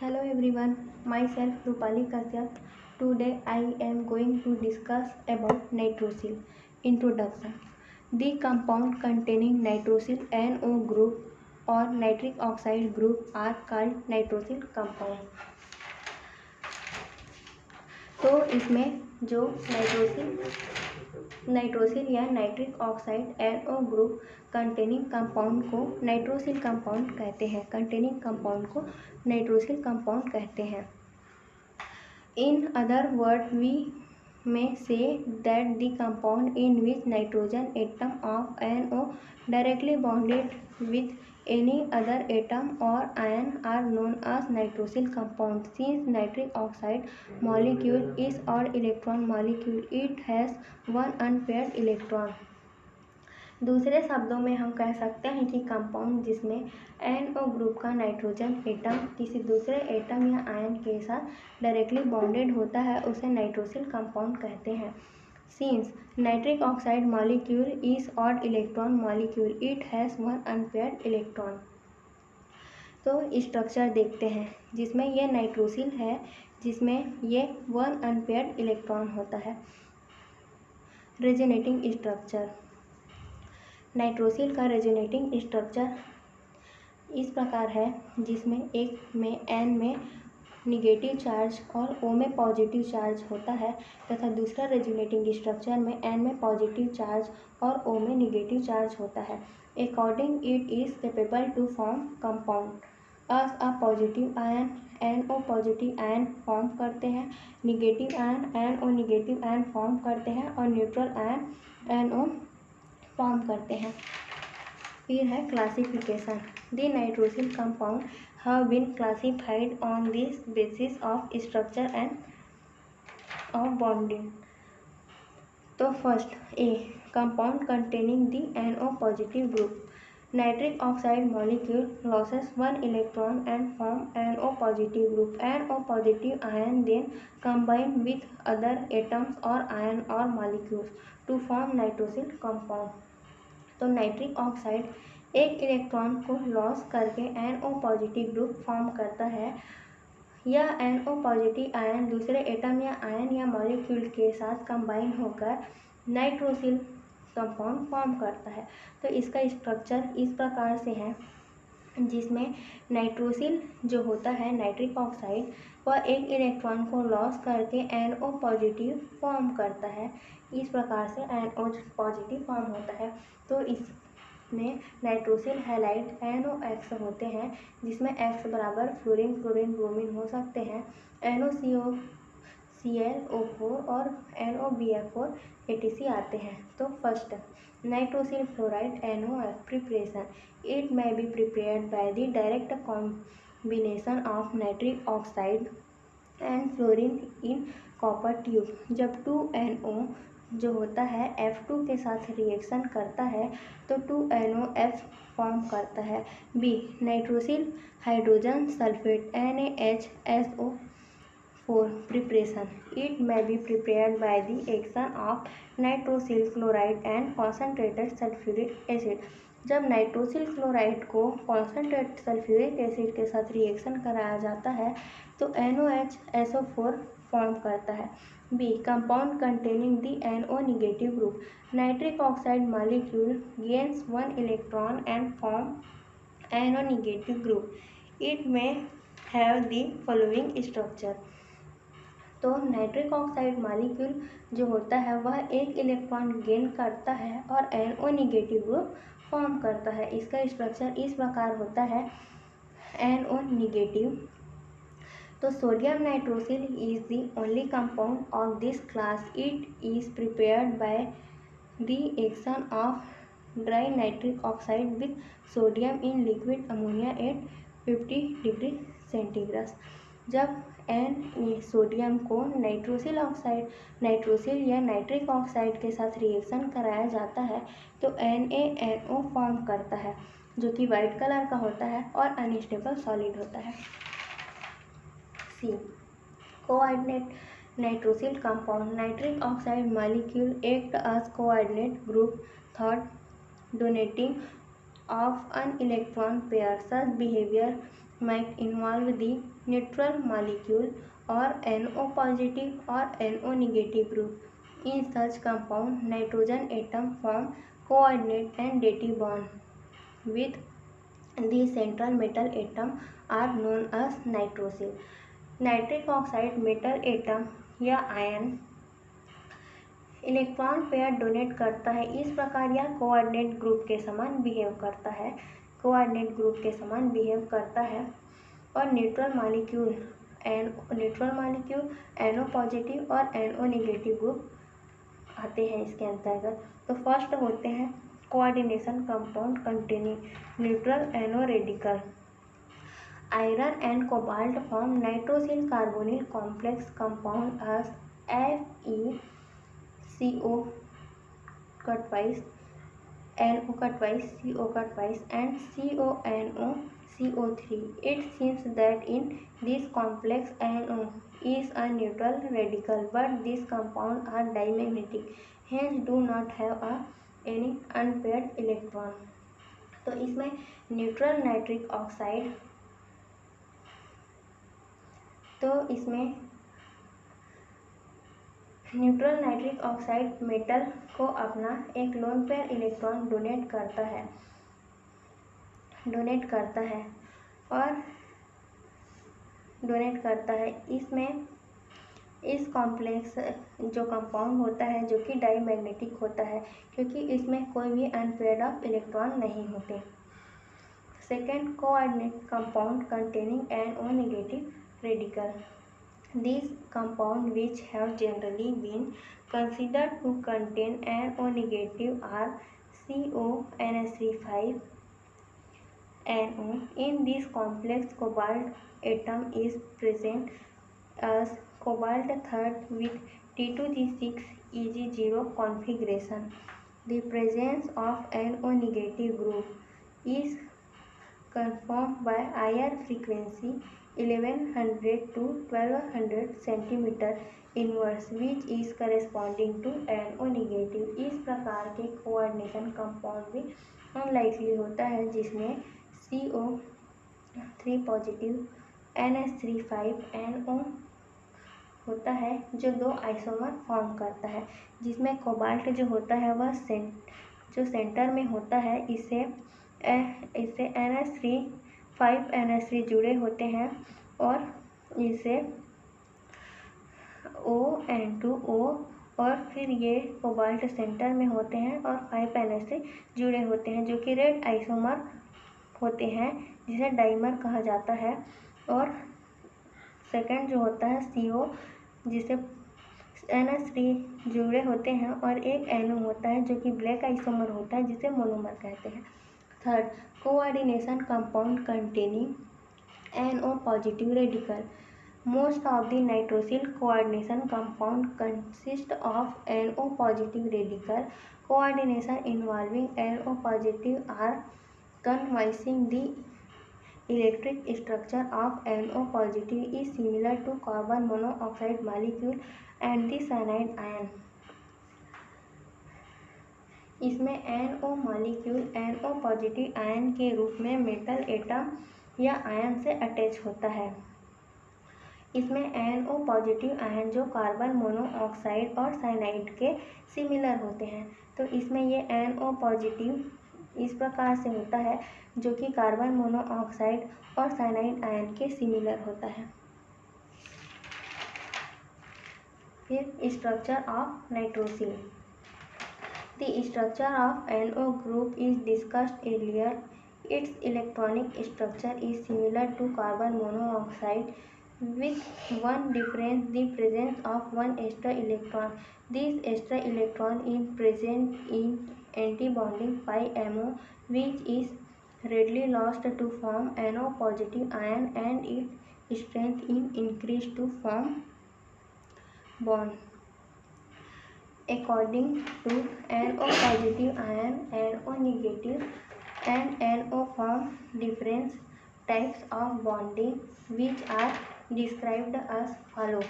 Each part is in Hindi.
Hello everyone, myself Rupali Kashyap. Today I am going to discuss about nitrosyl. Introduction. The compound containing nitrosyl NO group or nitric oxide group are called nitrosyl compound. तो इसमें जो नाइट्रोसिल या nitric oxide NO group containing compound को नाइट्रोसिल कंपाउंड कहते हैं। कंटेनिंग कंपाउंड को नाइट्रोसिल कंपाउंड कहते हैं। In other word we may say that the compound in which nitrogen atom of NO directly bonded with any other atom or ion are known as nitrosyl compound. Since nitric oxide molecule is odd electron molecule, it has one unpaired electron. दूसरे शब्दों में हम कह सकते हैं कि कंपाउंड जिसमें NO ग्रुप का नाइट्रोजन एटम किसी दूसरे एटम या आयन के साथ डायरेक्टली बॉन्डेड होता है उसे नाइट्रोसिल कंपाउंड कहते हैं। Since nitric oxide molecule is odd electron molecule, it has one unpaired electron. तो स्ट्रक्चर देखते हैं जिसमें यह नाइट्रोसिल है, जिसमें ये वन अनपेयर्ड इलेक्ट्रॉन होता है। Resonating structure. नाइट्रोसिल का रेजोनेटिंग स्ट्रक्चर इस प्रकार है जिसमें एक में N में निगेटिव चार्ज और O में पॉजिटिव चार्ज होता है तथा दूसरा रेजोनेटिंग स्ट्रक्चर में N में पॉजिटिव चार्ज और O में निगेटिव चार्ज होता है। According it is capable to form compound as a positive ion NO positive ion form करते हैं, negative ion NO negative ion form करते हैं और न्यूट्रल आयन NO फॉर्म करते हैं। फिर है classification. The nitrosyl compound have been classified on this basis of structure and of bonding. तो first a compound containing the NO positive group. Nitric oxide molecule losses one electron and form NO positive group. NO positive ion then combine with other atoms और आयन और molecules to form nitrosyl compound. तो नाइट्रिक ऑक्साइड एक इलेक्ट्रॉन को लॉस करके NO पॉजिटिव ग्रुप फॉर्म करता है। यह NO पॉजिटिव आयन दूसरे एटम या आयन या मॉलिक्यूल के साथ कंबाइन होकर नाइट्रोसिल कंपाउंड फॉर्म करता है। तो इसका स्ट्रक्चर इस प्रकार से है जिसमें नाइट्रोसिल जो होता है नाइट्रिक ऑक्साइड वह एक इलेक्ट्रॉन को लॉस करके NO पॉजिटिव फॉर्म करता है। इस प्रकार से NO पॉजिटिव फॉर्म होता है। तो इसमें नाइट्रोसिल हैलाइड NOx होते हैं जिसमें X बराबर फ्लोरीन क्लोरीन ब्रोमीन हो सकते हैं। NOCO ClO4 और NOBF4 ATC आते हैं। तो first nitrosyl fluoride NOF preparation. It may be prepared by the direct combination of nitric oxide and fluorine in copper tube। जब 2NO जो होता है F2 के साथ रिएक्शन करता है तो 2NOF फॉर्म करता है। B nitrosyl hydrogen sulphate NaHSO4 preparation। It may be prepared by the action of nitrosyl chloride and concentrated sulfuric acid। जब नाइट्रोसिल क्लोराइड को कॉन्सेंट्रेट सल्फ्यूरिक एसिड के साथ रिएक्शन कराया जाता है तो NOHSO4 फॉर्म करता है। B compound containing the NO negative group. Nitric oxide molecule gains one electron and form NO negative group. It may have the following structure. तो नाइट्रिक ऑक्साइड मॉलिक्यूल जो होता है वह एक इलेक्ट्रॉन गेन करता है और NO निगेटिव ग्रुप फॉर्म करता है। इसका स्ट्रक्चर इस प्रकार होता है NO निगेटिव। तो sodium nitrosyl is the only compound of this class. It is prepared by the action of dry nitric oxide with sodium in liquid ammonia at 50 degree centigrade. जब सोडियम को नाइट्रोसिल या नाइट्रिक ऑक्साइड के साथ रिएक्शन कराया जाता है तो NaNO फॉर्म करता है जो कि वाइट कलर का होता है और अनस्टेबल सॉलिड होता है। C coordinate nitrosyl compound. Nitric oxide molecule act as coordinate group third donating of an electron pair. Such behavior might involve the neutral molecule or NO positive or NO negative group. In such compound, nitrogen atom form coordinate and dative bond with the central metal atom are known as nitrosyl. Nitric oxide metal atom या आयन इलेक्ट्रॉन पेयर डोनेट करता है। इस प्रकार यह कोऑर्डिनेट ग्रुप के समान बिहेव करता है और न्यूट्रल मॉलिक्यूल NO पॉजिटिव और NO नेगेटिव ग्रुप आते हैं इसके अंतर्गत। तो फर्स्ट होते हैं coordination compound containing neutral NO radical. Iron and cobalt form nitrosyl carbonyl complex compound as FeCO cut twice, NO cut twice, CO cut twice and CONO CO3. It seems that in this complex NO is a neutral radical, but these compounds are dimagnetic, hence do not have any unpaired electron. तो इसमें neutral nitric oxide neutral nitric oxide metal को अपना एक लोन पेयर इलेक्ट्रॉन डोनेट करता है इसमें इस कॉम्प्लेक्स जो कंपाउंड होता है जो कि डाईमैग्नेटिक होता है क्योंकि इसमें कोई भी अनपेयर्ड ऑफ इलेक्ट्रॉन नहीं होते। Second coordinate compound containing NO negative radical. These compounds which have generally been considered to contain NO negative are CONH3 NO. In this complex, cobalt atom is present as cobalt third with T2G6 Eg0 configuration. The presence of NO negative group is confirmed by IR frequency 1100 to 1200 centimeter inverse which is corresponding to NO negative। इस प्रकार के कोऑर्डिनेशन कंपाउंड भी अनलाइकली होता है जिसमें CO3 पॉजिटिव NH3 NO होता है जो दो आइसोमर फॉर्म करता है, जिसमें कोबाल्ट जो होता है वह जो सेंटर में होता है इससे NH3 जुड़े होते हैं और इसे ON2O और फिर ये कोबाल्ट सेंटर में होते हैं और 5NH3 जुड़े होते हैं जो कि रेड आइसोमर होते हैं जिसे डाइमर कहा जाता है। और सेकंड जो होता है CO जिसे NH3 जुड़े होते हैं और एक NO होता है जो कि ब्लैक आइसोमर होता है जिसे मोनोमर कहते हैं। Third coordination compound containing NO positive radical. Most of the nitrosyl coordination compound consist of NO positive radical. Coordination involving NO positive are convincing the electric structure of NO positive is similar to carbon monoxide molecule and the cyanide ion. इसमें NO molecule NO positive ion के रूप में मेटल एटम या आयन से अटैच होता है। इसमें NO पॉजिटिव आयन जो कार्बन मोनोऑक्साइड और साइनाइड के सिमिलर होते हैं। तो इसमें ये NO पॉजिटिव इस प्रकार से होता है जो कि कार्बन मोनोऑक्साइड और साइनाइड आयन के सिमिलर होता है। फिर structure of nitrosyl. The structure of NO group is discussed earlier. Its electronic structure is similar to carbon monoxide with one difference, the presence of one extra electron. This extra electron is present in antibonding pi MO which is readily lost to form NO positive ion and its strength is increased to form bond. According to NO positive ion, NO negative and NO form different types of bonding which are described as follow।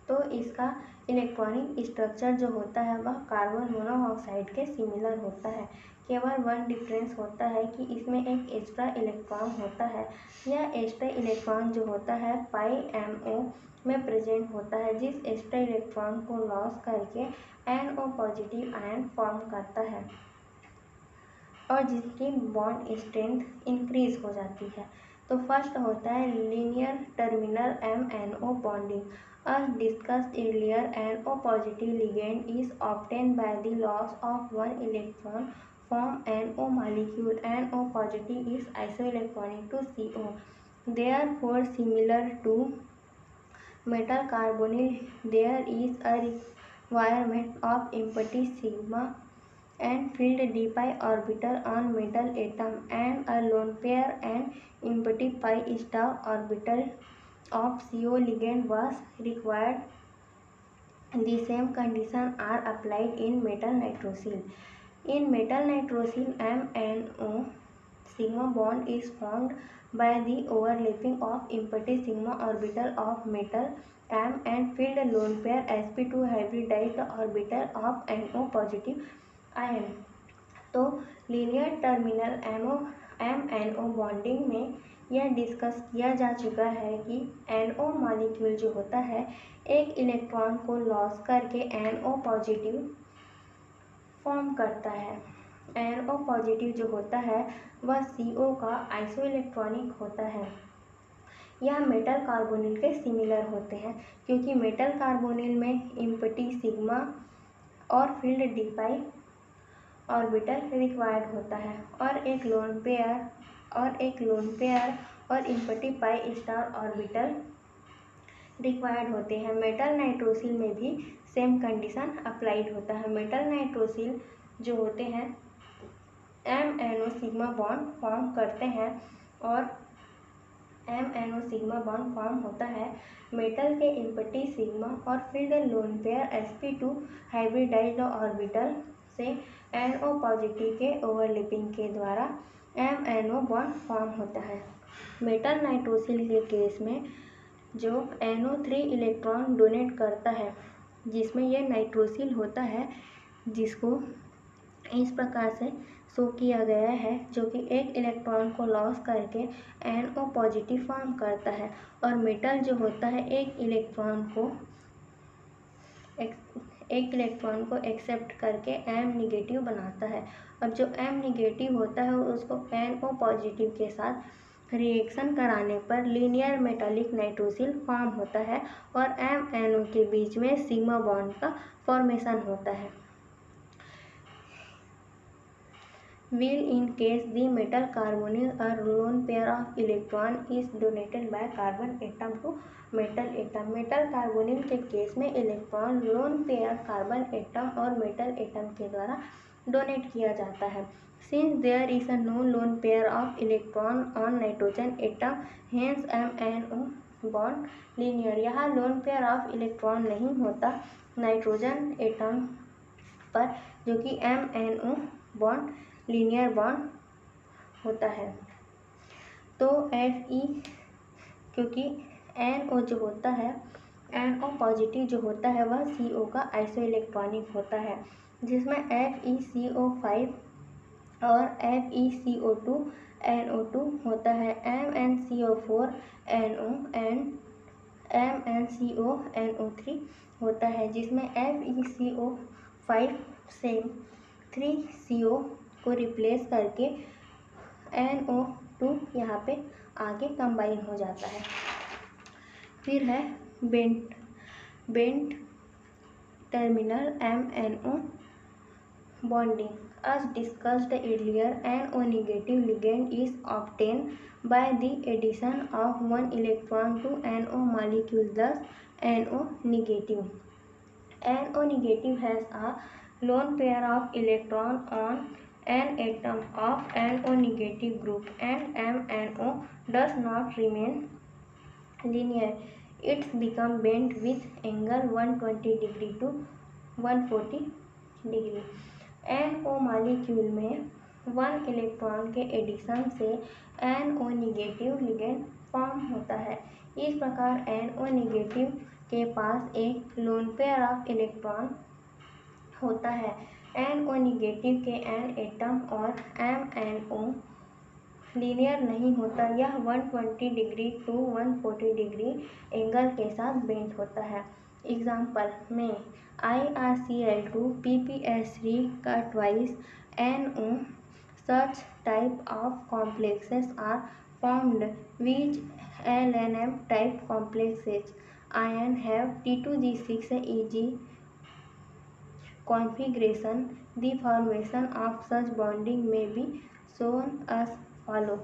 तो इसका इलेक्ट्रॉनिक स्ट्रक्चर जो होता है वह कार्बन मोनोऑक्साइड के सिमिलर होता है। केवल वन डिफरेंस होता है कि इसमें एक एक्स्ट्रा इलेक्ट्रॉन होता है। यह एक्स्ट्रा इलेक्ट्रॉन जो होता है पाई MO में प्रेजेंट होता है, जिस एक्स्ट्रा इलेक्ट्रॉन को लॉस करके NO पॉजिटिव आयन फॉर्म करता है और जिसकी बॉन्ड स्ट्रेंथ इंक्रीज हो जाती है। तो फर्स्ट होता है linear terminal MNO bonding. As discussed earlier, NO positive ligand is obtained by the loss of one electron from NO molecule. NO positive is isoelectronic to CO. Therefore, similar to metal carbonyl, there is a requirement of empty sigma and filled d pi orbital on metal atom, and a lone pair and empty pi star orbital of CO ligand was required. The same conditions are applied in metal nitrosyl. In metal nitrosyl, MNO sigma bond is formed by the overlapping of empty sigma orbital of metal M and filled lone pair sp2 hybridized orbital of NO positive ion. तो लीनियर टर्मिनल MNO बॉन्डिंग में यह डिस्कस किया जा चुका है कि NO मॉलिक्यूल जो होता है एक इलेक्ट्रॉन को लॉस करके NO पॉजिटिव फॉर्म करता है। NO पॉजिटिव जो होता है वह CO का आइसोइलेक्ट्रॉनिक होता है। यह मेटल कार्बोनिल के सिमिलर होते हैं, क्योंकि मेटल कार्बोनिल में इम्पटी सिग्मा और फील्ड डी पाई ऑर्बिटल रिक्वायर्ड होता है और एक लोन पेयर और empty pi star orbital required होते हैं। मेटल नाइट्रोसिल में भी सेम कंडीशन अप्लाइड होता है। मेटल नाइट्रोसिल जो होते हैं MNO सिग्मा बॉन्ड फॉर्म करते हैं और MNO सिग्मा बॉन्ड फॉर्म होता है मेटल के इम्पटी सिग्मा और field lone pair sp2 hybridised orbital से NO पॉजिटिव के ओवरलैपिंग के द्वारा MNO बॉन्ड फॉर्म होता है। मेटल नाइट्रोसिल के केस में जो NO3 इलेक्ट्रॉन डोनेट करता है, जिसमें यह नाइट्रोसिल होता है, जिसको इस प्रकार से शो किया गया है, जो कि एक इलेक्ट्रॉन को लॉस करके NO पॉजिटिव फॉर्म करता है और मेटल जो होता है एक इलेक्ट्रॉन को एक्सेप्ट करके M निगेटिव बनाता है। अब जो M निगेटिव होता है उसको NO पॉजिटिव के साथ रिएक्शन कराने पर लीनियर मेटालिक नाइट्रोसिल फॉर्म होता है और MNO के बीच में सिग्मा बॉन्ड का फॉर्मेशन होता है। Will in case the metal carbonyl or lone pair of electron is donated by carbon atom to metal atom. Metal carbonyl के केस में electron lone pair carbon atom और मेटल एटम के द्वारा डोनेट किया जाता है। Since there is a no lone pair of electron on nitrogen atom, hence MNO bond linear. यहाँ लोन पेयर ऑफ इलेक्ट्रॉन नहीं होता नाइट्रोजन एटम पर, जो कि MNO बॉन्ड लीनियर बॉन्ड होता है। तो Fe, क्योंकि NO जो होता है NO पॉजिटिव जो होता है वह CO का आइसोइलेक्ट्रॉनिक होता है, जिसमें FeCO5 और FeCO2 NO2 होता है। MnCO4 NO and MnCO NO3 होता है, जिसमें FeCO5 से 3CO को रिप्लेस करके NO2 यहाँ पे आगे कंबाइन हो जाता है। फिर है bent terminal MNO bonding. As discussed earlier, NO negative ligand is obtained by the addition of one electron to NO molecule, thus NO negative. NO negative has a lone pair of electron on an atom of NO negative group, and MNO does not remain linear. It's become bent with angle 120 degree to 140 degree. NO molecule में वन इलेक्ट्रॉन के एडिशन से NO निगेटिव लिगेंड फॉर्म होता है। इस प्रकार NO निगेटिव के पास एक लोन पेयर ऑफ इलेक्ट्रॉन होता है NO निगेटिव के N एटम और MNO लीनियर नहीं होता, यह 120 डिग्री टू 140 डिग्री एंगल के साथ बेंड होता है। एग्जाम्पल में IrCl2 PPS3 का twice NO such type of complexes are formed which LNM type complexes ion have T2G6Eg configuration. The formation of such bonding may be shown as follow.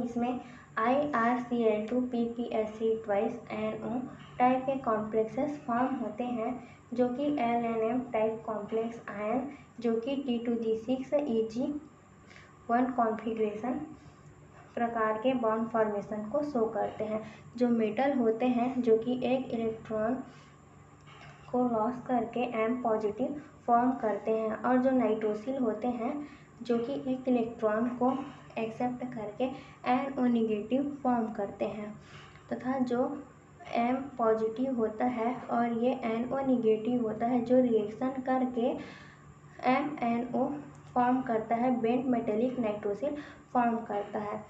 इसमें IrCl2 PPS3 twice NO type के कॉम्प्लेक्सेस फॉर्म होते हैं जो कि LNM टाइप कॉम्प्लेक्स आयन जो कि T2G6Eg1 कॉन्फ़िगरेशन प्रकार के बॉन्ड फॉर्मेशन को शो करते हैं। जो मेटल होते हैं जो कि एक इलेक्ट्रॉन को लॉस करके M पॉजिटिव फॉर्म करते हैं, और जो नाइट्रोसिल होते हैं जो कि एक इलेक्ट्रॉन को एक्सेप्ट करके NO निगेटिव फॉर्म करते हैं, तथा जो M पॉजिटिव होता है और ये NO निगेटिव होता है जो रिएक्शन करके MNO फॉर्म करता है, बेंट मेटेलिक नाइट्रोसिल फॉर्म करता है।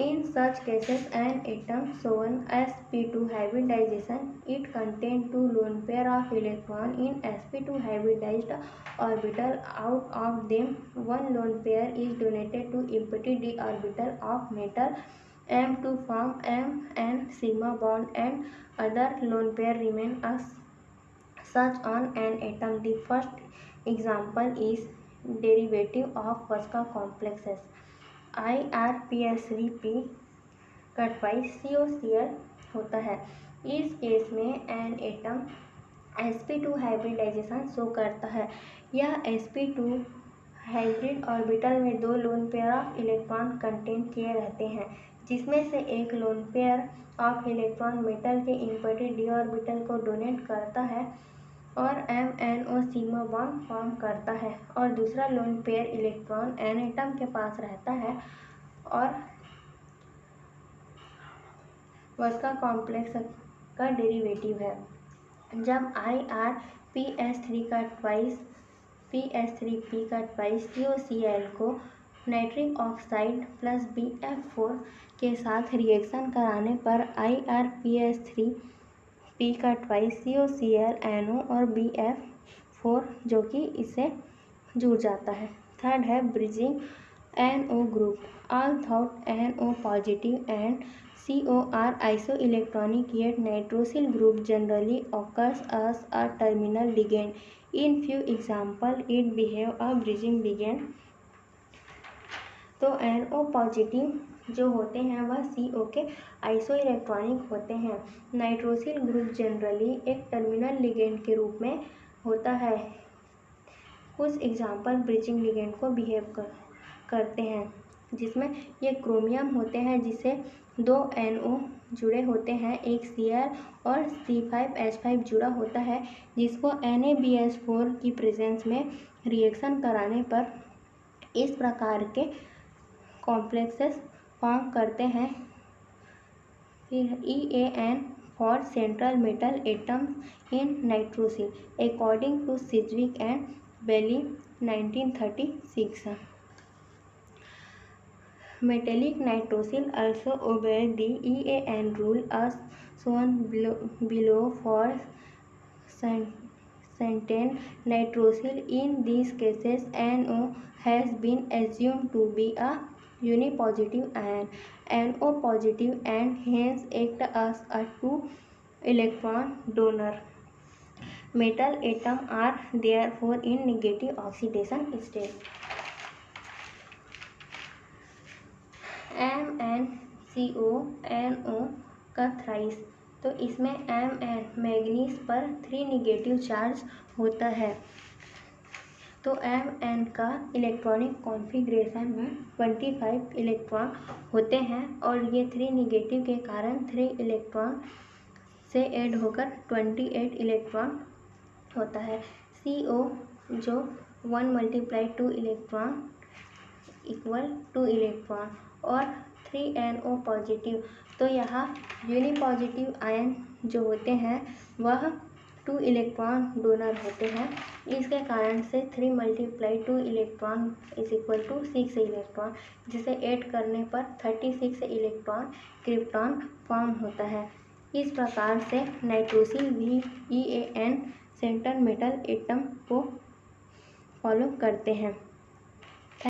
In such cases, an atom shown as sp2 hybridization, it contains two lone pair of electrons in sp2 hybridized orbital. Out of them, one lone pair is donated to empty d orbital of metal M to form M and sigma bond, and other lone pair remain as such on an atom. The first example is derivative of Vaska complexes. IrPS3P का ट्वाइस COCl होता है। इस केस में an atom sp2 hybridisation show करता है। यह sp2 हाइब्रिड ऑर्बिटल में दो lone pair of electron contain किए रहते हैं, जिसमें से एक lone pair of electron metal के इम्पर्टेड d ऑर्बिटल को डोनेट करता है और MNO सिग्मा बॉन्ड फॉर्म करता है, और दूसरा lone pair electron an atom के पास रहता है और वस्का कॉम्प्लेक्स का डेरिवेटिव है। जब IrPS3 का ट्वाइस PS3P का ट्वाइस COCl को नाइट्रिक ऑक्साइड प्लस BF4 के साथ रिएक्शन कराने पर IrPS3P का ट्वाइस COCl NO और BF4 जो कि इससे जुड़ जाता है। थर्ड है bridging NO group. Although NO positive and CO are isoelectronic, yet nitrosyl group generally occurs as a terminal ligand. In few examples, it behave a bridging ligand. तो NO पॉजिटिव जो होते हैं वह CO के आइसोइलेक्ट्रॉनिक होते हैं। नाइट्रोसिल ग्रुप जनरली एक टर्मिनल लिगेंड के रूप में होता है। कुछ एग्जाम्पल ब्रिजिंग लिगेंड को बिहेव करते हैं, जिसमें ये क्रोमियम होते हैं जिसे दो NO जुड़े होते हैं, एक Cl और C5H5 जुड़ा होता है, जिसको NaBH4 की प्रेजेंस में रिएक्शन कराने पर इस प्रकार के कॉम्प्लेक्सेस फॉर्म करते हैं। फिर EAN for central metal atoms in nitrosyl according to Sidgwick and Bailey 1936। Metallic nitrosyl also obey the EAN rule as shown below for certain nitrosyl. In these cases, NO has been assumed to be a unipositive ion, NO positive, and hence act as a two-electron donor. Metal atoms are therefore in negative oxidation state. MnCO NO का थ्राइस, तो इसमें Mn मैग्नीज पर 3 निगेटिव चार्ज होता है। तो Mn का इलेक्ट्रॉनिक कॉन्फ़िगरेशन में 25 इलेक्ट्रॉन होते हैं, और ये 3 निगेटिव के कारण 3 इलेक्ट्रॉन से ऐड होकर 28 इलेक्ट्रॉन होता है। CO जो 1 × 2 इलेक्ट्रॉन इक्वल 2 इलेक्ट्रॉन, और 3NO पॉजिटिव, तो यहाँ यूनिपॉजिटिव आयन जो होते हैं वह 2 इलेक्ट्रॉन डोनर होते हैं। इसके कारण से 3 × 2 इलेक्ट्रॉन = 6 इलेक्ट्रॉन, जिसे ऐड करने पर 36 इलेक्ट्रॉन क्रिप्टॉन फॉर्म होता है। इस प्रकार से नाइट्रोसिल भी EAN सेंटर मेटल एटम को फॉलो करते हैं।